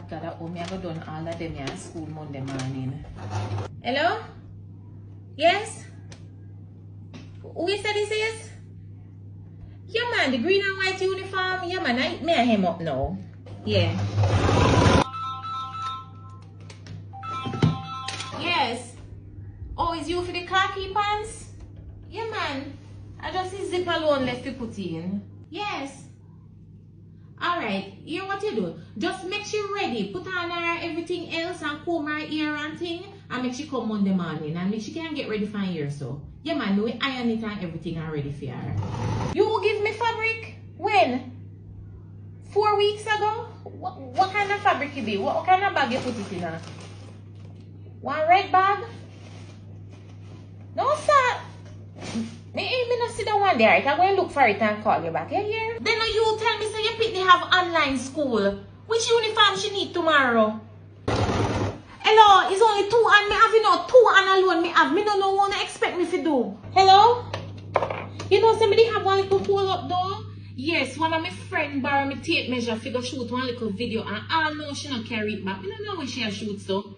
God, I hope me have done all of them at school Monday morning. Hello? Yes? Who is that this is? Yeah man, the green and white uniform. Yeah man, may I hem up now? Yeah. Yes. Oh, is you for the khaki pants? Yeah man. I just see zip alone left to put in. Yes. Alright, hear what you do. Just make she ready. Put on her everything else and comb her hair and thing. And make she come Monday morning. And make she can get ready for here so. Yeah man, we iron it and everything and ready for her. You give me fabric? When? 4 weeks ago? What kind of fabric it be? What kind of bag you put it in? One red bag? No sir. Me not see the one there. I can go and look for it and call you back. You hear? Then you tell me say your Pitney have online school. Which uniform she need tomorrow? Hello, it's only 2 and me have, you know, 2 and alone me have. Me don't know what to expect me to do. Hello? You know somebody have one little hole up door? Yes, one of my friends borrow me tape measure figure shoot one little video and all know she not carry it back. Me don't know when she a shoot so.